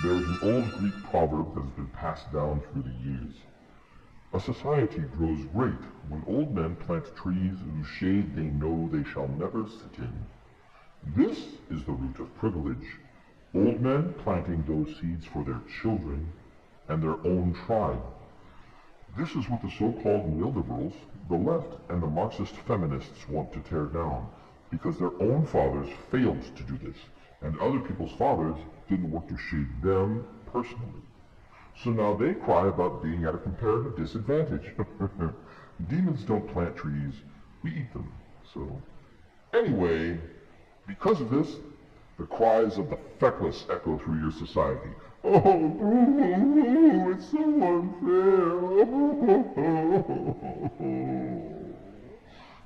There is an old Greek proverb that has been passed down through the years. A society grows great when old men plant trees whose shade they know they shall never sit in. This is the root of privilege, old men planting those seeds for their children and their own tribe. This is what the so-called neoliberals, the left, and the Marxist feminists want to tear down, because their own fathers failed to do this, and other people's fathers didn't want to shade them personally. So now they cry about being at a comparative disadvantage. Demons don't plant trees, we eat them. So, anyway, because of this, the cries of the feckless echo through your society. Oh, it's so unfair.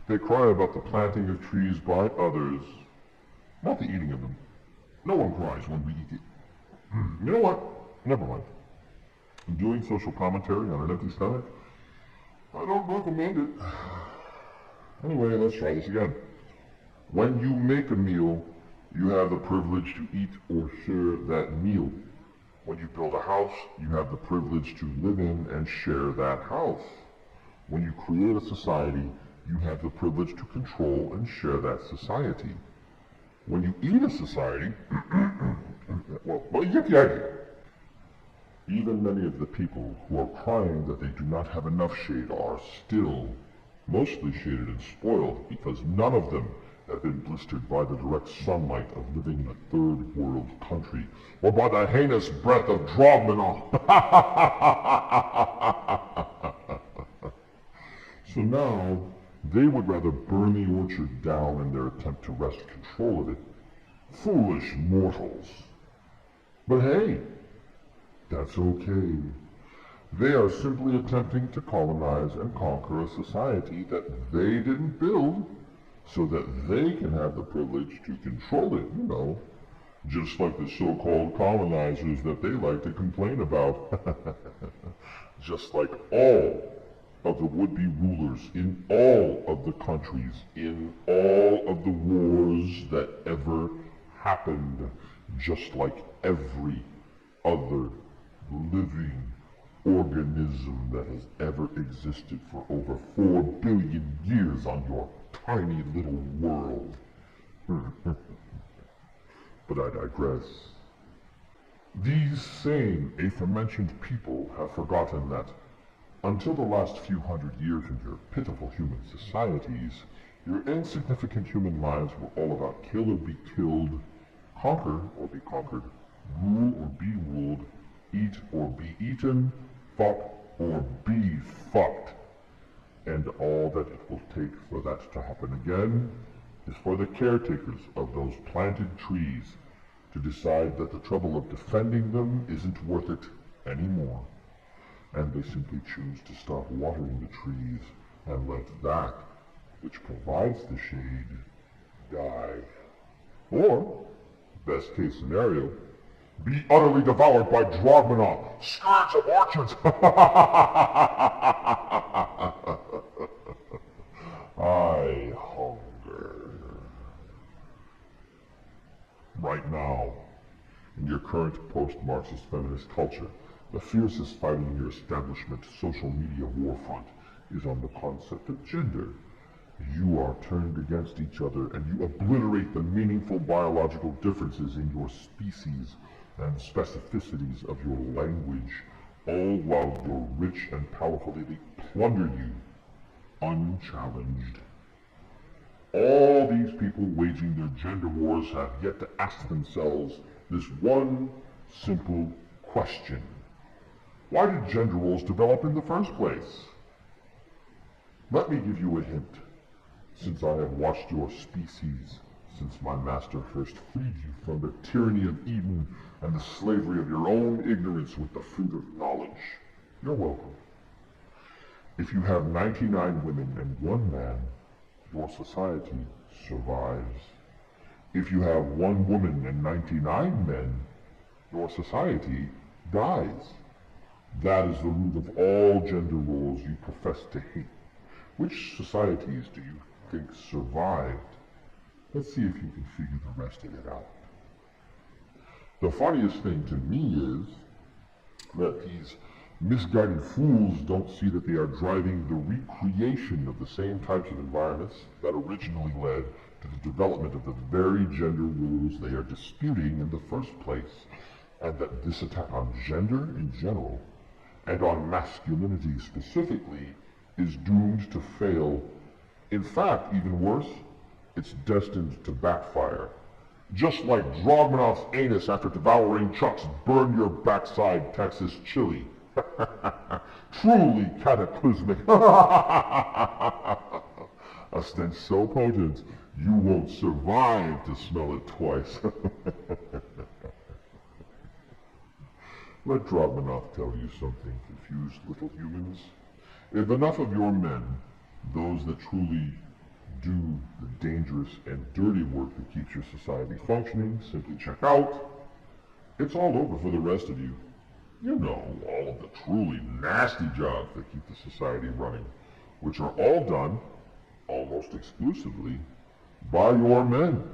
They cry about the planting of trees by others, not the eating of them. No one cries when we eat it. You know what? Never mind. Doing social commentary on an empty stomach? I don't recommend it. Anyway, let's try this again. When you make a meal, you have the privilege to eat or share that meal. When you build a house, you have the privilege to live in and share that house. When you create a society, you have the privilege to control and share that society. When you eat a society, well, you get the idea. Even many of the people who are crying that they do not have enough shade are still mostly shaded and spoiled because none of them have been blistered by the direct sunlight of living in a third world country or by the heinous breath of Drogmenoth. So now, they would rather burn the orchard down in their attempt to wrest control of it. Foolish mortals. But hey, that's okay. They are simply attempting to colonize and conquer a society that they didn't build so that they can have the privilege to control it, you know. Just like the so-called colonizers that they like to complain about. Just like all of the would-be rulers in all of the countries, in all of the wars that ever happened, just like every other living organism that has ever existed for over 4 billion years on your tiny little world. But I digress. These same aforementioned people have forgotten that until the last few hundred years in your pitiful human societies, your insignificant human lives were all about kill or be killed, conquer or be conquered, rule or be ruled, eat or be eaten, fuck or be fucked. And all that it will take for that to happen again is for the caretakers of those planted trees to decide that the trouble of defending them isn't worth it anymore. And they simply choose to stop watering the trees and let that which provides the shade die. Or, best case scenario, be utterly devoured by Drogmenoth, scourge of orchards. I hunger. Right now, in your current post-Marxist feminist culture, the fiercest fighting in your establishment social media war front is on the concept of gender. You are turned against each other and you obliterate the meaningful biological differences in your species and specificities of your language, all while your rich and powerful elite plunder you unchallenged. All these people waging their gender wars have yet to ask themselves this one simple question. Why did gender roles develop in the first place? Let me give you a hint. Since I have watched your species, since my master first freed you from the tyranny of Eden and the slavery of your own ignorance with the fruit of knowledge, you're welcome. If you have 99 women and 1 man, your society survives. If you have 1 woman and 99 men, your society dies. That is the root of all gender roles you profess to hate. Which societies do you think survived? Let's see if you can figure the rest of it out. The funniest thing to me is that these misguided fools don't see that they are driving the recreation of the same types of environments that originally led to the development of the very gender rules they are disputing in the first place, and that this attack on gender in general, and on masculinity specifically, is doomed to fail. In fact, even worse, it's destined to backfire. Just like Drogmenoth's anus after devouring Chuck's burn your backside Texas chili. Truly cataclysmic. A stench so potent, you won't survive to smell it twice. Let Drogmenoth tell you something, confused little humans. If enough of your men, those that truly do the dangerous and dirty work that keeps your society functioning, simply check out, it's all over for the rest of you. You know, all of the truly nasty jobs that keep the society running, which are all done, almost exclusively, by your men.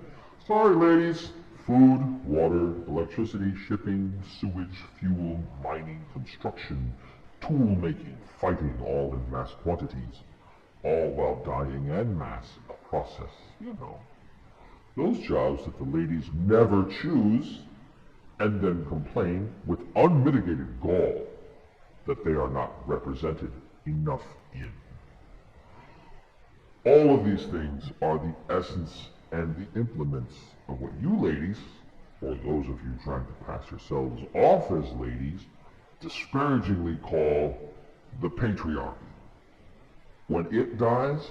Sorry, ladies. Food, water, electricity, shipping, sewage, fuel, mining, construction, tool making, fighting, all in mass quantities, all while dying en masse, a process, you know. Those jobs that the ladies never choose, and then complain with unmitigated gall that they are not represented enough in. All of these things are the essence and the implements of what you ladies, or those of you trying to pass yourselves off as ladies, disparagingly call the patriarchy. When it dies,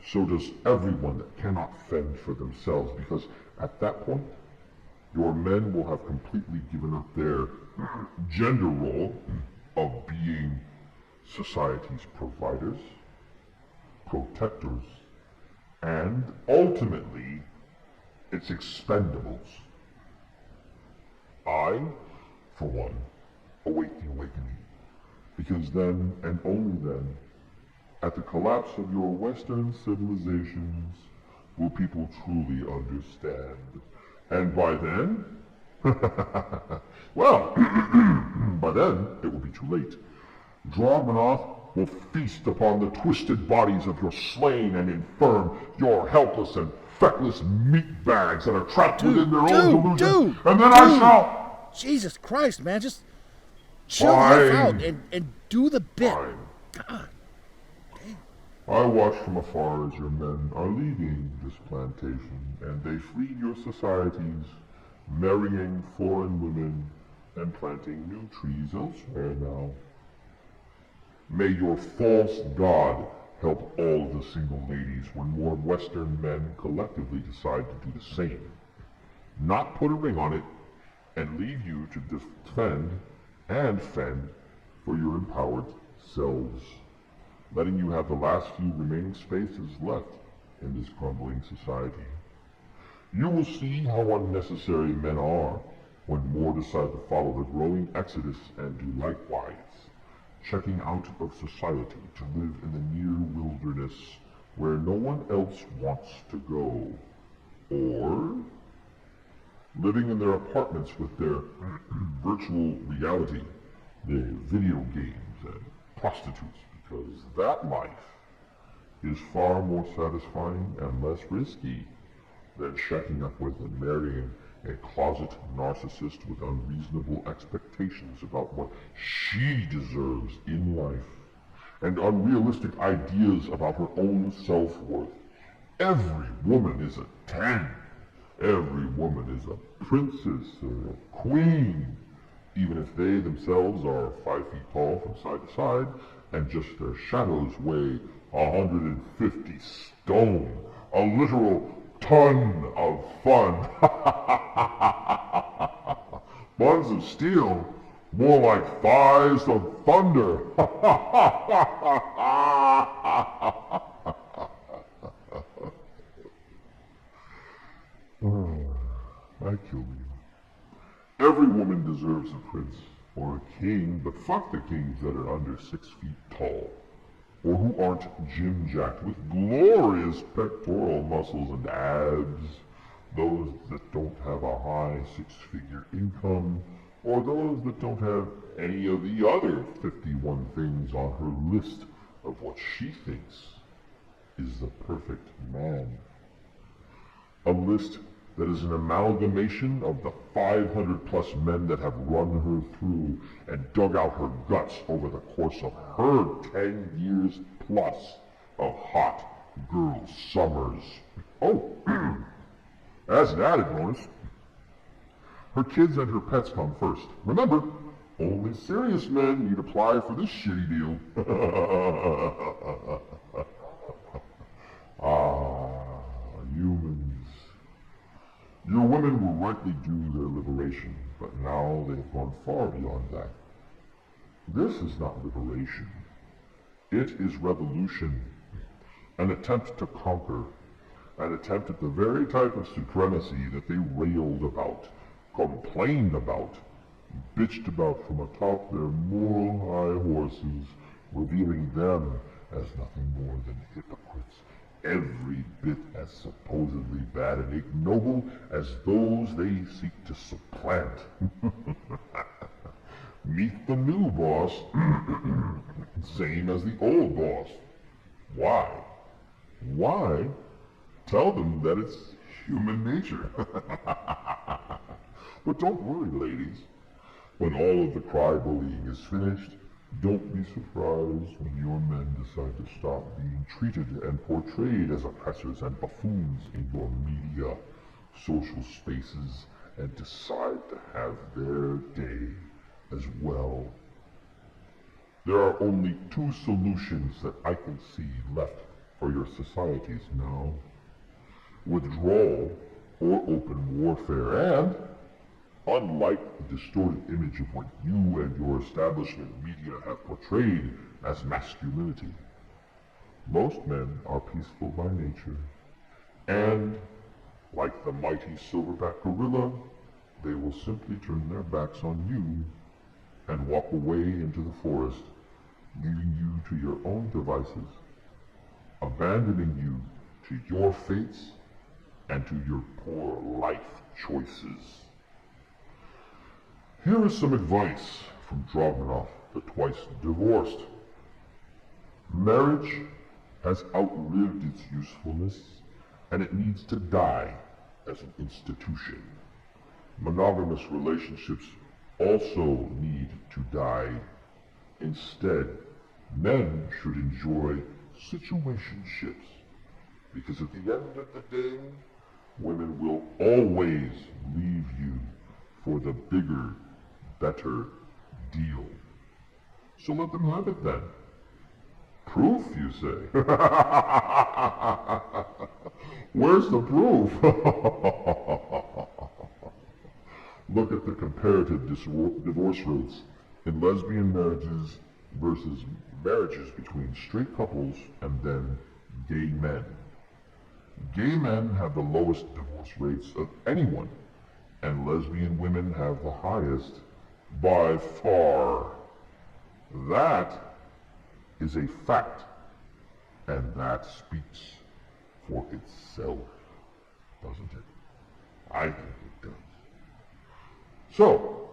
so does everyone that cannot fend for themselves, because at that point, your men will have completely given up their gender role of being society's providers, protectors, and ultimately, its expendables. I, for one, await the awakening, because then, and only then, at the collapse of your Western civilizations, will people truly understand. And by then, well, by then, it will be too late. Drogmenoth will feast upon the twisted bodies of your slain and infirm, your helpless and feckless meat bags that are trapped within their own delusion. And then I shall... Jesus Christ, man, just chill the F out and do the bit. Fine. God. I watch from afar as your men are leaving this plantation, and they flee your societies, marrying foreign women and planting new trees elsewhere now. May your false god help all of the single ladies when more Western men collectively decide to do the same. Not put a ring on it, and leave you to defend and fend for your empowered selves, letting you have the last few remaining spaces left in this crumbling society. You will see how unnecessary men are when more decide to follow the growing exodus and do likewise, checking out of society to live in the near wilderness where no one else wants to go, or living in their apartments with their virtual reality, their video games and prostitutes, because that life is far more satisfying and less risky than checking up with and marrying a closet narcissist with unreasonable expectations about what she deserves in life, and unrealistic ideas about her own self-worth. Every woman is a 10. Every woman is a princess or a queen, even if they themselves are 5 feet tall from side to side, and just their shadows weigh 150 stone, a literal ton of fun. Buns of steel, more like thighs of thunder. I kill you. Every woman deserves a prince or a king, but fuck the kings that are under 6 feet tall, or who aren't gym-jacked with glorious pectoral muscles and abs, those that don't have a high six-figure income, or those that don't have any of the other 51 things on her list of what she thinks is the perfect man. A list that is an amalgamation of the 500 plus men that have run her through and dug out her guts over the course of her 10 years plus of hot girl summers. Oh, as an added bonus, her kids and her pets come first. Remember, only serious men need apply for this shitty deal. Humans. Your women will rightly do their liberation, but now they've gone far beyond that. This is not liberation. It is revolution. An attempt to conquer. An attempt at the very type of supremacy that they railed about, complained about, bitched about from atop their moral high horses, revealing them as nothing more than hypocrites, every bit as supposedly bad and ignoble as those they seek to supplant. Meet the new boss, same as the old boss. Why? Why? Tell them that it's human nature. But don't worry, ladies. When all of the cry-bullying is finished, don't be surprised when your men decide to stop being treated and portrayed as oppressors and buffoons in your media, social spaces, and decide to have their day as well. There are only two solutions that I can see left for your societies now. Withdrawal or open warfare, and unlike the distorted image of what you and your establishment media have portrayed as masculinity, most men are peaceful by nature, and, like the mighty silverback gorilla, they will simply turn their backs on you and walk away into the forest, leaving you to your own devices, abandoning you to your fates and to your poor life choices. Here is some advice from Drogmenoth, the twice divorced. Marriage has outlived its usefulness, and it needs to die as an institution. Monogamous relationships also need to die. Instead, men should enjoy situationships, because at the end of the day, women will always leave you for the bigger, better deal. So let them have it then. Proof, you say? Where's the proof? Look at the comparative divorce rates in lesbian marriages versus marriages between straight couples and then gay men. Gay men have the lowest divorce rates of anyone, and lesbian women have the highest by far. That is a fact, and that speaks for itself, doesn't it? I think it does. So,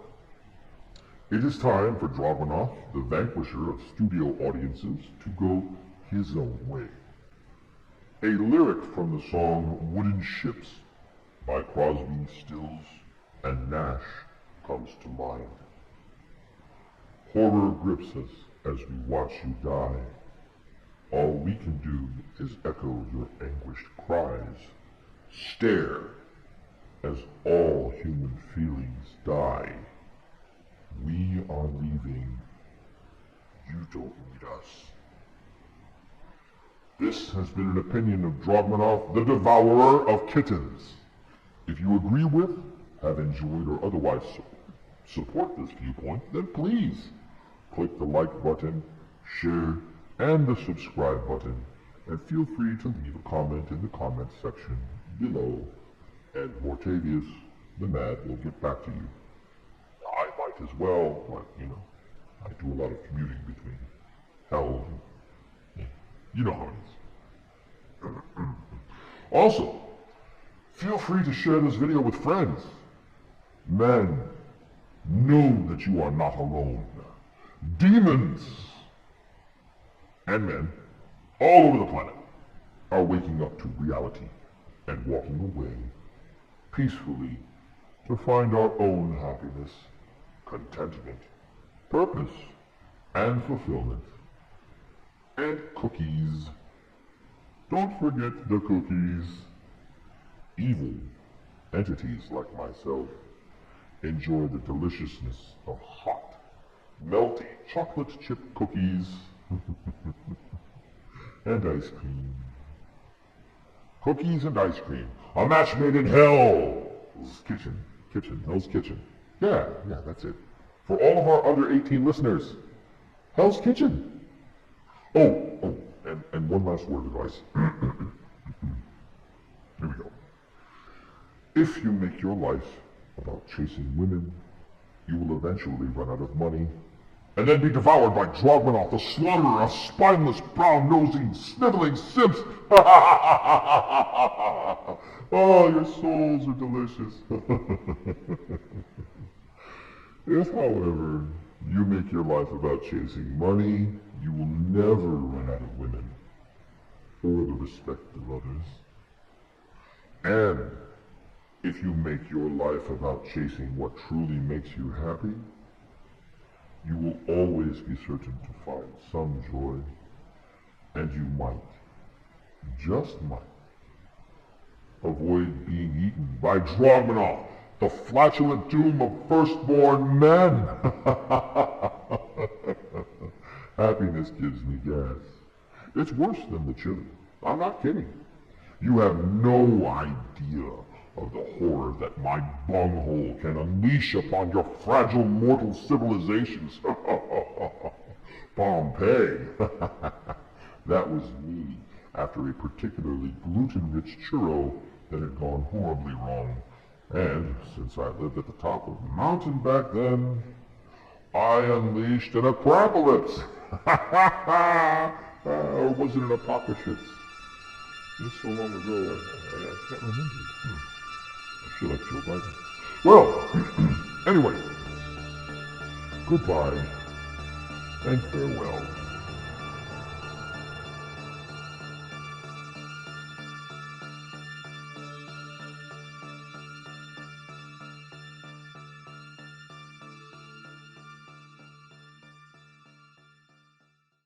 it is time for Drogmenoth, the vanquisher of studio audiences, to go his own way. A lyric from the song Wooden Ships by Crosby, Stills, and Nash comes to mind. Horror grips us as we watch you die. All we can do is echo your anguished cries, stare as all human feelings die. We are leaving. You don't need us. This has been an opinion of Drogmenoth, the devourer of kittens. If you agree with, have enjoyed, or otherwise support this viewpoint, then please click the like button, share, and the subscribe button, and feel free to leave a comment in the comment section below, and Mortavius, the Mad, will get back to you. I might as well, but, I do a lot of commuting between hell and, you know how it is. Also, Feel free to share this video with friends. Men, know that you are not alone. Demons and men all over the planet are waking up to reality and walking away peacefully to find our own happiness, contentment, purpose, and fulfillment. And cookies. Don't forget the cookies. Evil entities like myself enjoy the deliciousness of hot, melty chocolate chip cookies and ice cream. Cookies and ice cream. A match made in Hell's Kitchen. Hell's Kitchen. Yeah, that's it. For all of our under 18 listeners, Hell's Kitchen. Oh, and one last word of advice. Here we go. If you make your life about chasing women, you will eventually run out of money and then be devoured by Drogmenoth, the slaughterer of spineless, brown-nosing, sniveling simps. Oh, your souls are delicious. If, however, you make your life about chasing money, you will never run out of women or the respect of others. And if you make your life about chasing what truly makes you happy, you will always be certain to find some joy, and you might, just might, avoid being eaten by Drogmenoth, the flatulent doom of firstborn men. Happiness gives me gas. It's worse than the chili. I'm not kidding. You have no idea of the horror that my bunghole can unleash upon your fragile mortal civilizations. Pompeii. That was me after a particularly gluten-rich churro that had gone horribly wrong. And since I lived at the top of the mountain back then, I unleashed an aquapocalypse. Or was it an apocalypse? It's so long ago, I can't remember. I feel like Joe Biden. Well, anyway, goodbye and farewell.